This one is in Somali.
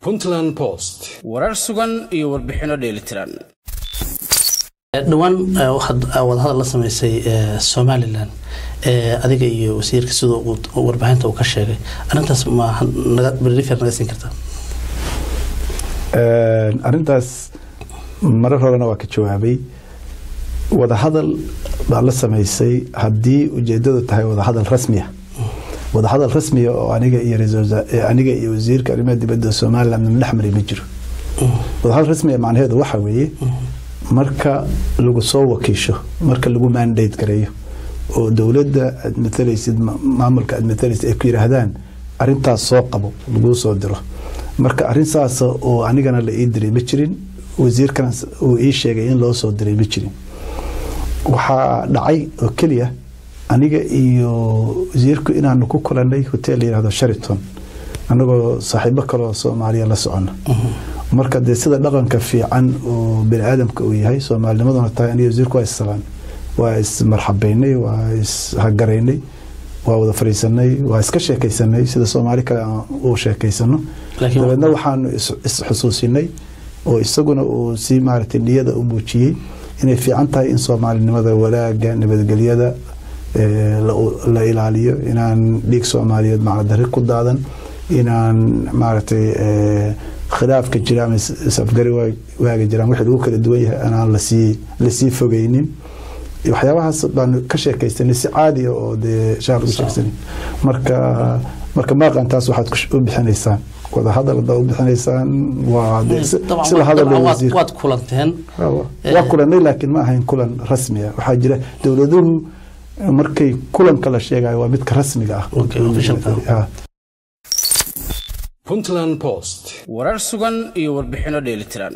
Puntland Post warar sugan iyo warbixino dheelitiran dhawaan wada hadal la sameysay Somaliland adiga iyo wasiirka sidoo warbaahinta uu ka sheegay arintaas ma naga briefing naga siin kartaa arintaas marar horena waa ka jawaabay wada hadal baa la sameysay hadii ujeedadu tahay wada hadal rasmi ah wada hadal rasmi ah oo aniga iyo wasiirka arrimaha dibadda Somaliland madaxmari ma jiro wada hadal rasmi ah macnaheedu waxa weeye marka lagu soo wakiisho marka lagu mandate gareeyo oo dawladda admitaysid maamulka admitaysid ay ku yiraahdaan arintaas soo qabo lagu soo diro marka arintaas oo anigana la ii diray ma jirin wasiirkan uu ii sheegay in loo soo diray ma jirin waxa dhacay oo kaliya aniga iyo wasiirku inaan ku kulanay hotel yiraahdo Sheraton anagoo saaxiibo kale oo Soomaaliya la socona marka sida dhaqanka fiican oo bini'aadamka uu yahay Soomaalinimaduna tahay in wasiirku ay salaan waa is marxabeynay waa is hagareynay waa wada fariisanay waa iska sheekaysanay sida Soomaali kale oo sheekaysano laakiin waxaan is xusuusinay oo isaguna uu si maartay niyada u muujiyay inay fiican tahay in Soomaalinimada walaaga nabadgelyada la ilaaliyo inaan dhiig Soomaaliyeed macna ku daadan inaan maartay khilaafka jiraan safgari waaga jiraan wixii uu kala duwan yahay aan la sii fogeynin waxyaabahaas baan ka sheekaysanay si caadi ah oo shaar u sheekaysanay marka ma qantaas waxaad u bixinaysaan wada hadal u bixinaysaan waa sida hadal waad kulanteen waa kulanay laakiin ma ahayn kulan rasmi ah waxa jira dawladuhu markay kulan kala sheegayo waa mid ka rasmiga ah official Puntland Post warar sugan iyo warbixino dheelitiran